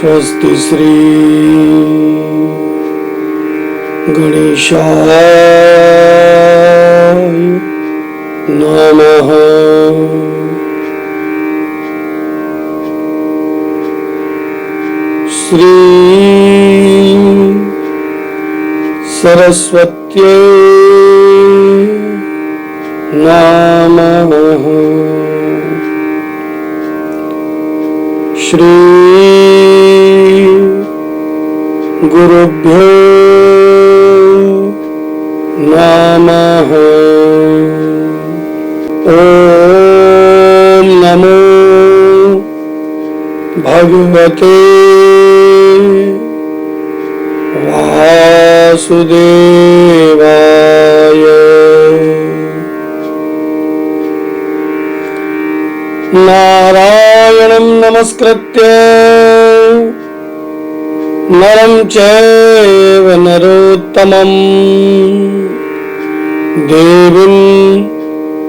स्वस्ति श्री गणेशाय नमः। श्री सरस्वत्यै नमः। श्री गुरुभ्यो नमः। ओम नमो भगवते वासुदेवाय। नारायणं नमस्कृत्य नरं चैव नरोत्तमं देवीं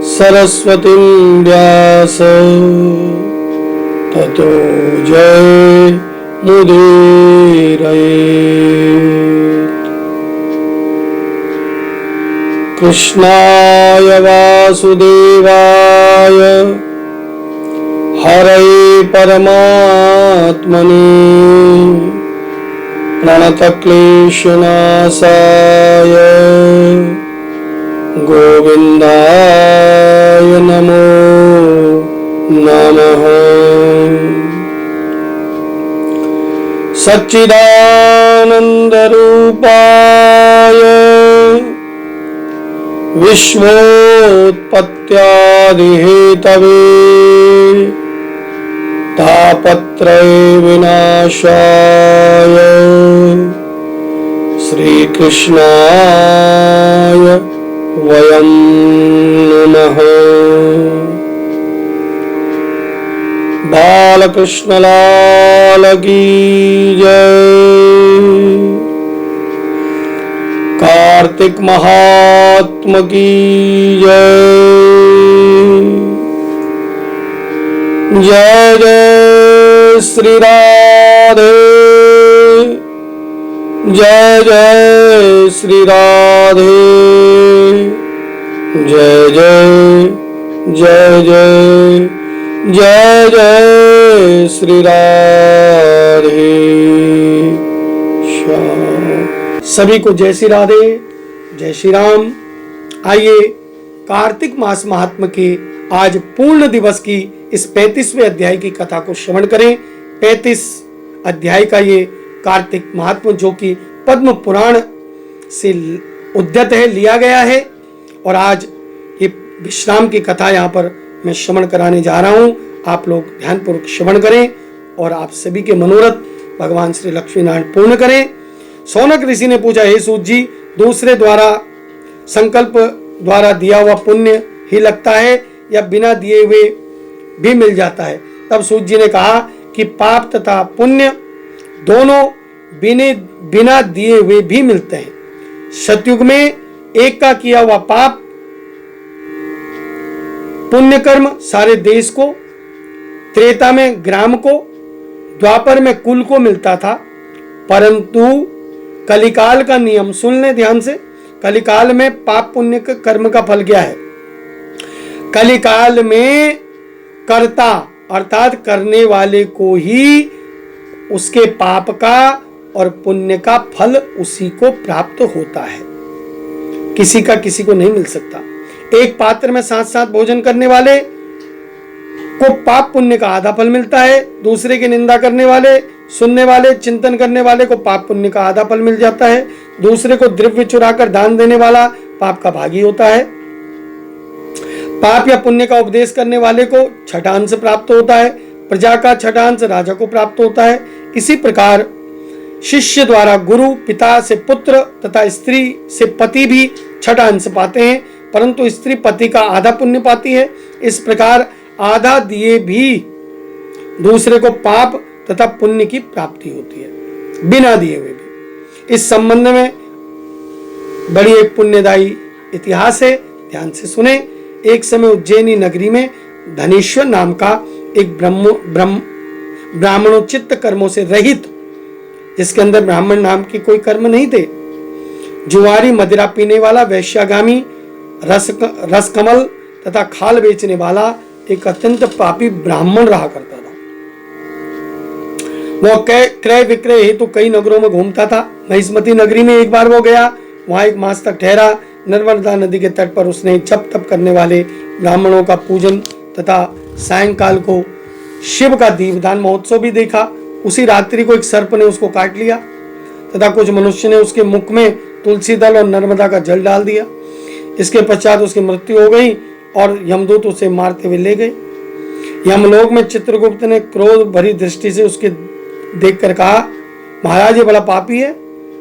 सरस्वतीं व्यास ततो जयमुदीरयेत्। कृष्णाय वासुदेवाय हरये परमात्मने प्रणतक्लेशनाशाय गोविन्दाय नमो नमः। सच्चिदानन्दरूपाय विश्वोत्पत्त्यादिहेतवे तापत्रय विनाशाय श्रीकृष्णाय वयं नमः। बालकृष्णलाल की जय। कार्तिक महात्मा की जय। जय जय श्री राधे। जय जय श्री राधे। जय जय जय जय जय जय श्री राधे श्याम। सभी को जय श्री राधे, जय श्री राम। आइए कार्तिक मास महात्म्य के आज पूर्ण दिवस की इस 35वें अध्याय की कथा को श्रवण करें। 35 अध्याय का ये कार्तिक महात्म्य जो कि पद्म पुराण से उद्धत है, लिया गया है। और आज ये विश्राम की कथा यहाँ पर मैं श्रवण कराने जा रहा हूँ। आप लोग ध्यानपूर्वक श्रवण करें और आप सभी के मनोरथ भगवान श्री लक्ष्मी नारायण पूर्ण करें। सौनक ऋषि ने पूछा, हे सूत जी, दूसरे द्वारा संकल्प द्वारा दिया हुआ पुण्य ही लगता है या बिना दिए हुए भी मिल जाता है? तब सूत जी ने कहा कि पाप तथा पुण्य दोनों बिना दिए हुए भी मिलते हैं। सतयुग में एक का किया हुआ पाप पुण्य कर्म सारे देश को, त्रेता में ग्राम को, द्वापर में कुल को मिलता था। परंतु कलिकाल का नियम सुन ले ध्यान से। कलिकाल में पाप पुण्य के कर्म का फल क्या है? कलिकाल में कर्ता अर्थात करने वाले को ही उसके पाप का और पुण्य का फल उसी को प्राप्त होता है, किसी का किसी को नहीं मिल सकता। एक पात्र में साथ साथ भोजन करने वाले को पाप पुण्य का आधा फल मिलता है। दूसरे की निंदा करने वाले, सुनने वाले, चिंतन करने वाले को पाप पुण्य का आधा फल मिल जाता है। दूसरे को द्रव्य चुराकर दान देने वाला पाप का भागी होता है। पाप या पुण्य का उपदेश करने वाले को छठा अंश प्राप्त होता है। प्रजा का छठा अंश राजा को प्राप्त होता है। इसी प्रकार शिष्य द्वारा गुरु, पिता से पुत्र तथा स्त्री से पति भी छठा अंश पाते हैं, परंतु स्त्री पति का आधा पुण्य पाती है। इस प्रकार आधा दिए भी दूसरे को पाप तथा पुण्य की प्राप्ति होती है, बिना दिए हुए भी। इस संबंध में बड़ी एक पुण्यदायी इतिहास है, ध्यान से सुने। एक समय उज्जैनी नगरी में धनेश्वर नाम का एक ब्राह्मणोचित कर्मों से रहित, जिसके अंदर ब्राह्मण नाम की कोई कर्म नहीं थे, जुआरी, मदिरा पीने वाला, वैश्यागामी, रसकमल तथा खाल बेचने वाला एक अत्यंत पापी ब्राह्मण रहा करता था। वह क्रय विक्रय हेतु कई नगरों में घूमता था। महिष्मती नगरी में एक बार वो गया, वहां 1 मास तक ठहरा। नर्मदा नदी के तट पर उसने जप तप करने वाले ब्राह्मणों का पूजन तथा सायंकाल को शिव का दीपदान महोत्सव भी देखा। उसी रात्रि को एक सर्प ने उसको काट लिया तथा कुछ मनुष्य ने उसके मुख में तुलसी दल और नर्मदा का जल डाल दिया। इसके पश्चात उसकी मृत्यु हो गई और यमदूत उसे मारते हुए ले गए। यमलोक में चित्रगुप्त ने क्रोध भरी दृष्टि से उसके देखकर कहा, महाराज ये बड़ा पापी है,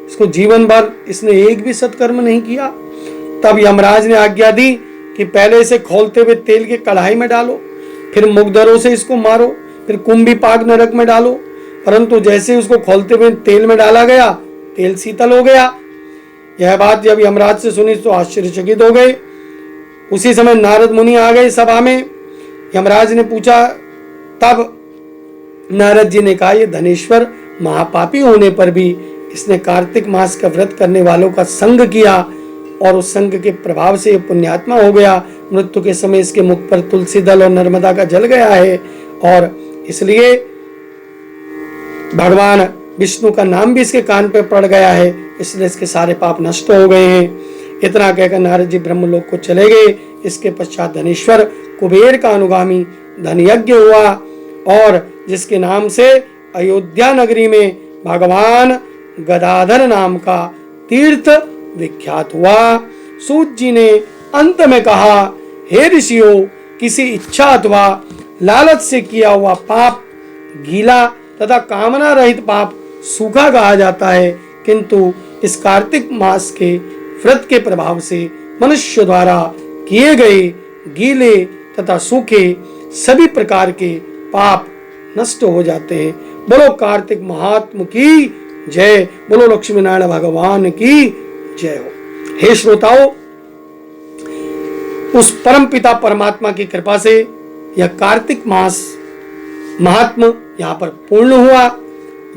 इसको जीवन भर इसने एक भी सत्कर्म नहीं किया। तब यमराज ने आज्ञा दी कि पहले इसे खौलते हुए तेल के कढ़ाई में डालो, फिर मुगदरों से इसको मारो, फिर कुंभी पाक नरक में डालो। परंतु जैसे उसको खोलते हुए तेल में डाला गया, तेल शीतल हो गया। यह बात जब यमराज से सुनी तो आश्चर्यचकित हो गए। उसी समय नारद मुनि आ गए सभा में। यमराज ने पूछा, तब नारद जी ने कहा, ये धनेश्वर महापापी होने पर भी इसने कार्तिक मास का व्रत करने वालों का संग किया और उस संग के प्रभाव से पुण्यात्मा हो गया। मृत्यु के समय इसके मुख पर तुलसी दल और नर्मदा का जल गया है और इसलिए भगवान विष्णु का नाम भी इसके कान पे पड़ गया है, इसलिए इसके सारे पाप नष्ट हो गए हैं। इतना कहकर नारद जी ब्रह्मलोक को चले गए। इसके पश्चात धनेश्वर कुबेर का अनुगामी धनयज्ञ हुआ और जिसके नाम से अयोध्या नगरी में भगवान गदाधर नाम का तीर्थ विख्यात हुआ। सूत जी ने अंत में कहा, हे ऋषियों, किसी इच्छा अथवा लालच से किया हुआ पाप गीला तथा कामना रहित पाप सूखा कहा जाता है, किंतु इस कार्तिक मास के व्रत के प्रभाव से मनुष्य द्वारा किए गए गीले तथा सूखे सभी प्रकार के पाप नष्ट हो जाते हैं। बोलो कार्तिक महात्म की जय, बोलो लक्ष्मी नारायण भगवान की जय हो। हे श्रोताओ, उस परम पिता परमात्मा की कृपा से यह कार्तिक मास महात्म यहाँ पर पूर्ण हुआ।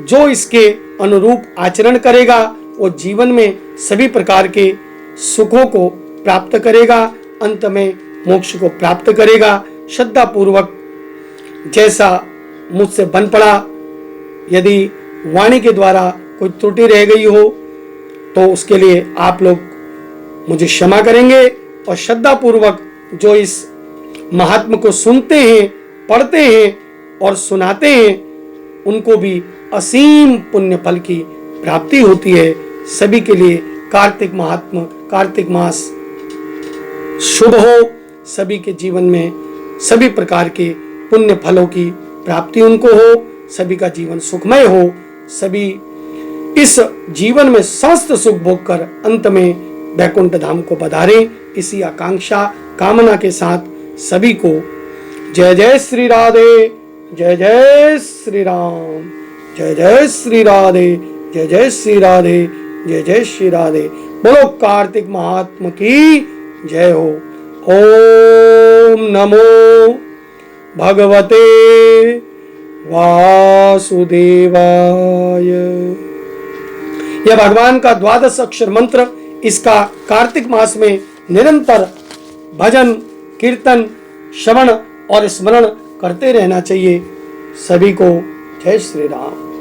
जो इसके अनुरूप आचरण करेगा वो जीवन में सभी प्रकार के सुखों को प्राप्त करेगा, अंत में मोक्ष को प्राप्त करेगा। श्रद्धा पूर्वक जैसा मुझसे बन पड़ा, यदि वाणी के द्वारा कोई त्रुटि रह गई हो तो उसके लिए आप लोग मुझे क्षमा करेंगे और श्रद्धा पूर्वक जो इस महात्मा को सुनते हैं, पढ़ते हैं और सुनाते हैं, उनको भी असीम पुण्य फल की प्राप्ति होती है। सभी के लिए कार्तिक महात्मा, कार्तिक मास शुभ हो। सभी के जीवन में सभी प्रकार के पुण्य फलों की प्राप्ति उनको हो, सभी का जीवन सुखमय हो, सभी इस जीवन में समस्त सुख भोग कर अंत में वैकुंठ धाम को पधारें। इसी आकांक्षा कामना के साथ सभी को जय जय श्री राधे, जय जय श्री राम, जय जय श्री राधे, जय जय श्री राधे, जय जय श्री राधे। बोलो कार्तिक महात्मा की जय हो। ओम नमो भगवते वासुदेवाय। यह भगवान का 12 अक्षर मंत्र, इसका कार्तिक मास में निरंतर भजन, कीर्तन, श्रवण और स्मरण करते रहना चाहिए। सभी को जय श्री राम।